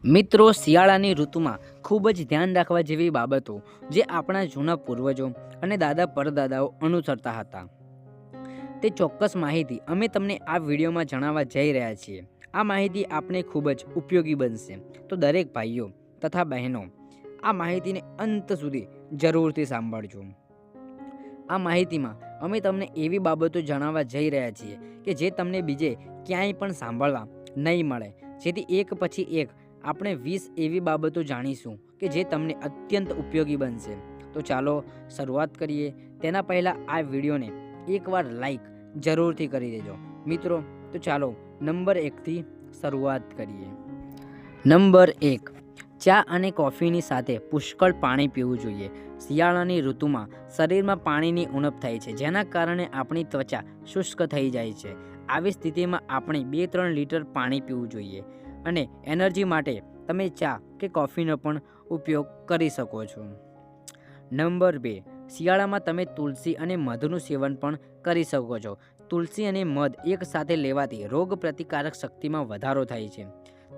મિત્રો, શિયાળાની ઋતુમાં ખૂબ જ ધ્યાન રાખવા જેવી બાબતો જે આપણા જૂના પૂર્વજો અને દાદા પરદાદાઓ અનુસરતા હતા, તે ચોક્કસ માહિતી અમે તમને આ વિડીયોમાં જણાવવા જઈ રહ્યા છીએ. આ માહિતી આપને ખૂબ જ ઉપયોગી બનશે, તો દરેક ભાઈઓ તથા બહેનો આ માહિતીને અંત સુધી જરૂરથી સાંભળજો. આ માહિતીમાં અમે તમને એવી બાબતો જણાવવા જઈ રહ્યા છીએ કે જે તમને બીજે ક્યાંય પણ સાંભળવા નહીં મળે, જેથી એક પછી એક આપણે 20 એવી બાબતો જાણીશું કે જે તમને અત્યંત ઉપયોગી બનશે. તો ચાલો શરૂઆત કરીએ. તેના પહેલાં આ વિડીયોને એકવાર લાઈક જરૂરથી કરી દેજો મિત્રો. તો ચાલો નંબર 1થી શરૂઆત કરીએ. નંબર 1, ચા અને કોફીની સાથે પુષ્કળ પાણી પીવું જોઈએ. શિયાળાની ઋતુમાં શરીરમાં પાણીની ઉણપ થાય છે, જેના કારણે આપણી ત્વચા શુષ્ક થઈ જાય છે. આવી સ્થિતિમાં આપણે 2-3 લીટર પાણી પીવું જોઈએ અને એનર્જી માટે તમે ચા કે કોફીનો પણ ઉપયોગ કરી શકો છો. નંબર 2, શિયાળામાં તમે તુલસી અને મધનું સેવન પણ કરી શકો છો. તુલસી અને મધ એક સાથે લેવાથી રોગ પ્રતિકારક શક્તિમાં વધારો થાય છે.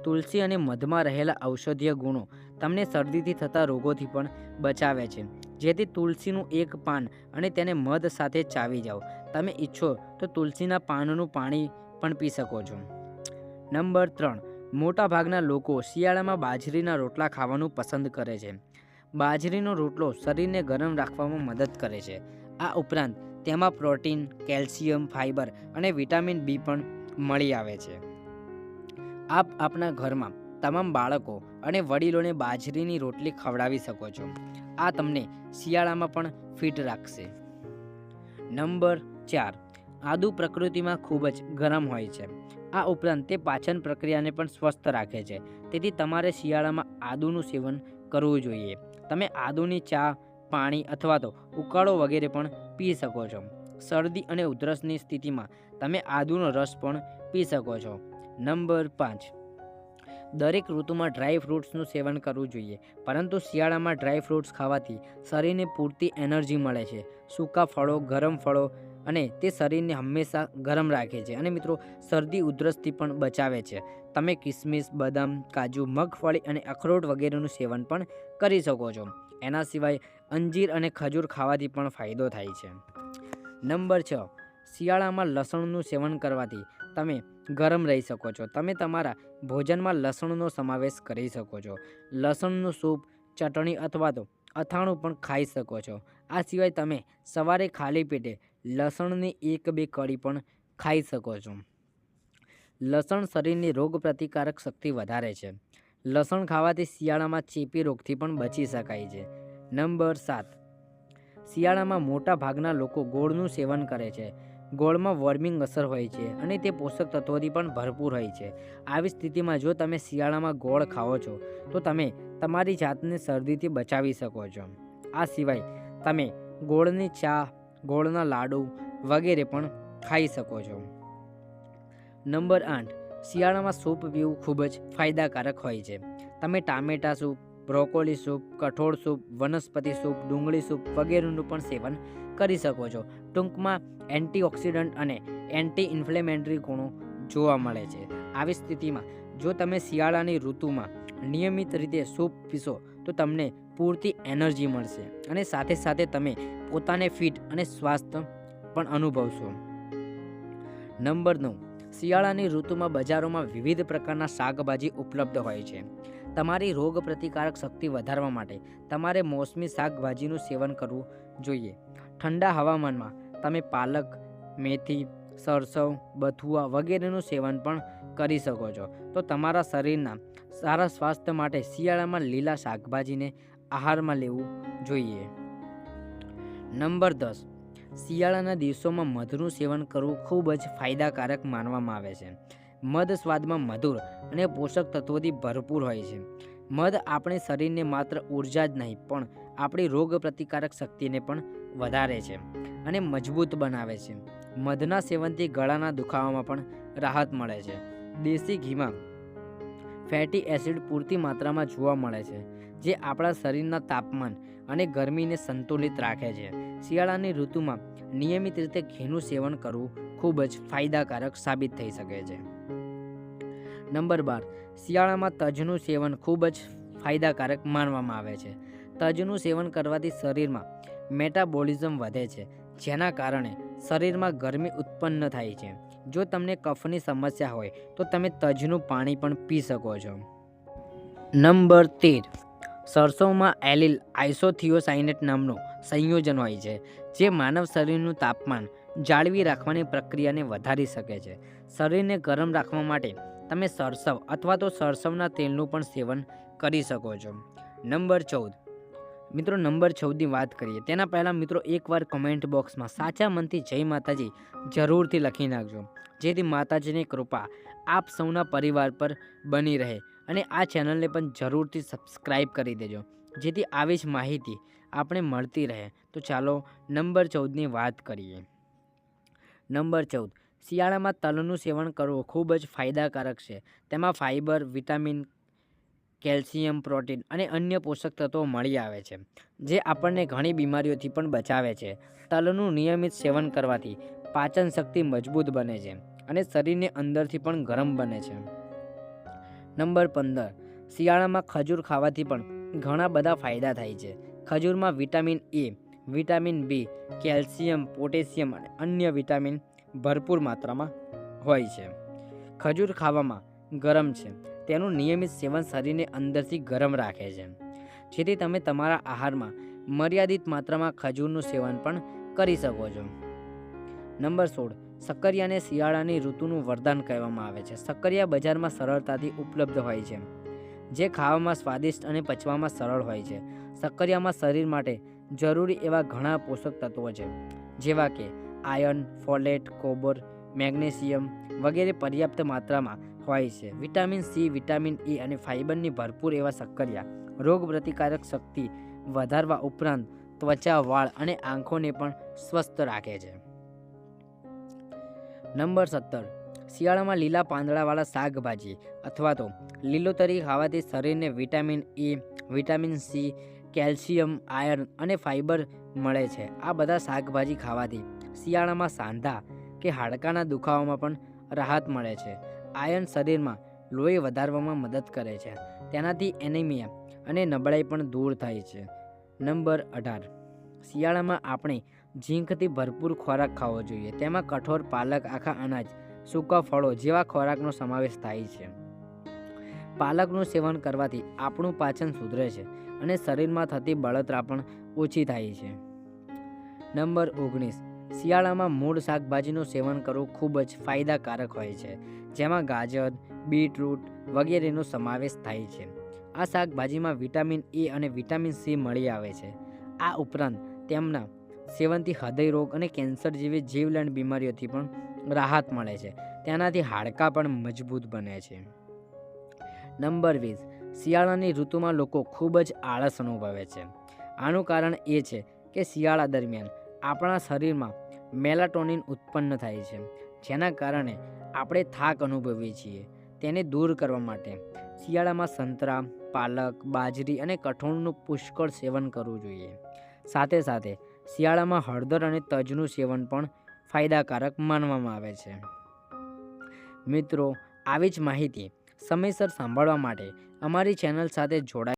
તુલસી અને મધમાં રહેલા ઔષધીય ગુણો તમને શરદીથી થતા રોગોથી પણ બચાવે છે. જેથી તુલસીનું એક પાન અને તેને મધ સાથે ચાવી જાઓ. તમે ઈચ્છો તો તુલસીના પાનનું પાણી પણ પી શકો છો. નંબર 3, મોટાભાગના લોકો શિયાળામાં બાજરીના રોટલા ખાવાનું પસંદ કરે છે. બાજરીનો રોટલો શરીરને ગરમ રાખવામાં મદદ કરે છે. આ ઉપરાંત તેમાં પ્રોટીન, કેલ્શિયમ, ફાઇબર અને વિટામિન બી પણ મળી આવે છે. આપ આપના ઘરમાં તમામ બાળકો અને વડીલોને બાજરીની રોટલી ખવડાવી શકો છો. આ તમને શિયાળામાં પણ ફિટ રાખશે. નંબર 4, આદુ પ્રકૃતિમાં ખૂબ જ ગરમ હોય છે. આ ઉપરાંત તે પાચન પ્રક્રિયાને પણ સ્વસ્થ રાખે છે. તેથી તમારે શિયાળામાં આદુનું સેવન કરવું જોઈએ. તમે આદુની ચા, પાણી અથવા તો ઉકાળો વગેરે પણ પી શકો છો. શરદી અને ઉધરસની સ્થિતિમાં તમે આદુનો રસ પણ પી શકો છો. નંબર 5, દરેક ઋતુમાં ડ્રાય ફ્રૂટ્સનું સેવન કરવું જોઈએ, પરંતુ શિયાળામાં ડ્રાય ફ્રૂટ્સ ખાવાથી શરીરને પૂરતી એનર્જી મળે છે. સૂકા ફળો, ગરમ ફળો અને તે શરીરને હંમેશા ગરમ રાખે છે અને મિત્રો શરદી ઉધરસથી પણ બચાવે છે. તમે કિસમિસ, બદામ, કાજુ, મગફળી અને અખરોટ વગેરેનું સેવન પણ કરી શકો છો. એના સિવાય અંજીર અને ખજૂર ખાવાથી પણ ફાયદો થાય છે. નંબર 6, શિયાળામાં લસણનું સેવન કરવાથી તમે ગરમ રહી શકો છો. તમે તમારા ભોજનમાં લસણનો સમાવેશ કરી શકો છો. લસણનું સૂપ, ચટણી અથવા તો અથાણું પણ ખાઈ શકો છો. આ સિવાય તમે સવારે ખાલી પેટે લસણની 1-2 કળી પણ ખાઈ શકો છો. લસણ શરીરની રોગ પ્રતિકારક શક્તિ વધારે છે. લસણ ખાવાથી શિયાળામાં ચેપી રોગથી પણ બચી શકાય છે. નંબર 7, શિયાળામાં મોટા ભાગના લોકો ગોળનું સેવન કરે છે. ગોળમાં વોર્મિંગ અસર હોય છે અને તે પોષક તત્વોથી પણ ભરપૂર હોય છે. આવી સ્થિતિમાં જો તમે શિયાળામાં ગોળ ખાઓ છો તો તમે તમારી જાતને શરદીથી બચાવી શકો છો. આ સિવાય તમે ગોળની ચા, ગોળના લાડુ વગેરે પણ ખાઈ શકો છો. નંબર 8, શિયાળામાં સૂપ પીવું ખૂબ જ ફાયદાકારક હોય છે. તમે ટામેટા સૂપ, બ્રોકોલી સૂપ, કઠોળ સૂપ, વનસ્પતિ સૂપ, ડુંગળી સૂપ વગેરેનું પણ સેવન કરી શકો છો. ટૂંકમાં એન્ટીઓક્સિડન્ટ અને એન્ટી ઇન્ફ્લેમેટરી ગુણો જોવા મળે છે. આવી સ્થિતિમાં જો તમે શિયાળાની ઋતુમાં નિયમિત રીતે સૂપ પીશો તો તમને પૂરતી એનર્જી મળશે અને સાથે સાથે તમે પોતાને ફિટ અને સ્વાસ્થ્ય પણ અનુભવશો. નંબર 9, શિયાળાની ઋતુમાં બજારોમાં વિવિધ પ્રકારના શાકભાજી ઉપલબ્ધ હોય છે. તમારી રોગ પ્રતિકારક શક્તિ વધારવા માટે તમારે મોસમી શાકભાજીનું સેવન કરવું જોઈએ. ઠંડા હવામાનમાં તમે પાલક, મેથી, સરસવ, બથુઆ વગેરેનું સેવન પણ કરી શકો છો. તો તમારા શરીરના સારા સ્વાસ્થ્ય માટે શિયાળામાં લીલા શાકભાજીને આહારમાં લેવું જોઈએ. નંબર 10, શિયાળાના દિવસોમાં મધનું સેવન કરવું ખૂબ જ ફાયદાકારક માનવામાં આવે છે. મધ સ્વાદમાં મધુર અને પોષક તત્વોથી ભરપૂર હોય છે. મધ આપણે શરીરને માત્ર ઉર્જા જ નહીં પણ આપણી રોગ પ્રતિકારક શક્તિને પણ વધારે છે અને મજબૂત બનાવે છે. મધના સેવનથી ગળાના દુખાવામાં પણ રાહત મળે છે. દેશી ઘીમાં ફેટી એસિડ પૂરતી માત્રામાં જોવા મળે છે, જે આપણા શરીરના તાપમાન અને ગરમીને સંતુલિત રાખે છે. શિયાળાની ઋતુમાં નિયમિત રીતે ઘીનું સેવન કરવું ખૂબ જ ફાયદાકારક સાબિત થઈ શકે છે. નંબર 12, શિયાળામાં તજનું સેવન ખૂબ જ ફાયદાકારક માનવામાં આવે છે. તજનું સેવન કરવાથી શરીરમાં મેટાબોલિઝમ વધે છે, જેના કારણે શરીરમાં ગરમી ઉત્પન્ન થાય છે. જો તમને કફની સમસ્યા હોય તો તમે તજનું પાણી પણ પી શકો છો. નંબર 13, સરસોમાં એલિલ આઇસોથિયોસાઇનેટ નામનું સંયોજન હોય છે, જે માનવ શરીરનું તાપમાન જાળવી રાખવાની પ્રક્રિયાને વધારી શકે છે. શરીરને ગરમ રાખવા માટે તમે સરસવ અથવા તો સરસવના તેલનું પણ સેવન કરી શકો છો. નંબર 14, મિત્રો નંબર 14ની વાત કરીએ તેના પહેલાં મિત્રો એકવાર કમેન્ટ બોક્સમાં સાચા મનથી જય માતાજી જરૂરથી લખી નાખજો, જેથી માતાજીની કૃપા આપ સૌના પરિવાર પર બની રહે. અને આ ચેનલને પણ જરૂરથી સબસ્ક્રાઈબ કરી દેજો, જેથી આવી જ માહિતી આપણે મળતી રહે. તો ચાલો નંબર 14ની વાત કરીએ. નંબર 14, શિયાળામાં તલનું સેવન કરવું ખૂબ જ ફાયદાકારક છે. તેમાં ફાઇબર, વિટામિન, કેલ્શિયમ, પ્રોટીન અને અન્ય પોષક તત્વો મળી આવે છે, જે આપણને ઘણી બીમારીઓથી પણ બચાવે છે. તલનું નિયમિત સેવન કરવાથી પાચન શક્તિ મજબૂત બને છે અને શરીરને અંદરથી પણ ગરમ બને છે. નંબર 15, શિયાળામાં ખજૂર ખાવાથી પણ ઘણા બધા ફાયદા થાય છે. ખજૂરમાં vitamin A, vitamin B, calcium, potassium અને અન્ય વિટામિન ભરપૂર માત્રામાં હોય છે. ખજૂર ખાવામાં ગરમ છે. તેનું નિયમિત સેવન શરીરને અંદરથી ગરમ રાખે છે, જેથી તમે તમારા આહારમાં મર્યાદિત માત્રામાં ખજૂરનું સેવન પણ કરી શકો છો. નંબર 16, શક્કરિયાને શિયાળાની ઋતુનું વરદાન કહેવામાં આવે છે. શક્કરિયા બજારમાં સરળતાથી ઉપલબ્ધ હોય છે, જે ખાવામાં સ્વાદિષ્ટ અને પચવામાં સરળ હોય છે. શક્કરિયામાં શરીર માટે જરૂરી એવા ઘણા પોષક તત્વો છે, જેવા કે આયર્ન, ફોલેટ, કોબર, મેગ્નેશિયમ વગેરે પર્યાપ્ત માત્રામાં હોય છે. વિટામિન સી, વિટામિન એ અને ફાઇબરની ભરપૂર એવા શક્કરિયા રોગપ્રતિકારક શક્તિ વધારવા ઉપરાંત ત્વચા, વાળ અને આંખોને પણ સ્વસ્થ રાખે છે. નંબર 17, શિયાળામાં લીલા પાંદડાવાળા શાકભાજી અથવા તો લીલોતરી ખાવાથી શરીરને vitamin A, vitamin C, calcium, iron અને ફાઇબર મળે છે. આ બધા શાકભાજી ખાવાથી શિયાળામાં સાંધા કે હાડકાના દુખાવામાં પણ રાહત મળે છે. આયર્ન શરીરમાં લોહી વધારવામાં મદદ કરે છે. તેનાથી એનિમિયા અને નબળાઈ પણ દૂર થાય છે. નંબર 18, શિયાળામાં આપણે ઝીંકથી ભરપૂર ખોરાક ખાવો જોઈએ. તેમાં કઠોળ, પાલક, આખા અનાજ, સૂકા ફળો જેવા ખોરાકનો સમાવેશ થાય છે. પાલકનું સેવન કરવાથી આપણું પાચન સુધરે છે અને શરીરમાં થતી બળતરા પણ ઓછી થાય છે. નંબર 19, શિયાળામાં મૂળ શાકભાજીનું સેવન કરવું ખૂબ જ ફાયદાકારક હોય છે, જેમાં ગાજર, બીટરૂટ વગેરેનો સમાવેશ થાય છે. આ શાકભાજીમાં વિટામિન એ અને વિટામિન સી મળી આવે છે. આ ઉપરાંત તેમના સેવનથી હૃદય રોગ અને કેન્સર જેવી જીવલેણ બીમારીઓથી પણ રાહત મળે છે. તેનાથી હાડકાં પણ મજબૂત બને છે. નંબર 20, શિયાળાની ઋતુમાં લોકો ખૂબ જ આળસ અનુભવે છે. આનું કારણ એ છે કે શિયાળા દરમિયાન આપણા શરીરમાં મેલાટોનિન ઉત્પન્ન થાય છે, જેના કારણે આપણે થાક અનુભવીએ છીએ. તેને દૂર કરવા માટે શિયાળામાં સંતરા, પાલક, બાજરી અને કઠોળનું પુષ્કળ સેવન કરવું જોઈએ. સાથે સાથે શિયાળામાં હળદર અને તજનું સેવન પણ ફાયદાકારક માનવામાં આવે છે. મિત્રો, આવી જ માહિતી સમયસર સાંભળવા માટે અમારી ચેનલ સાથે જોડાઈ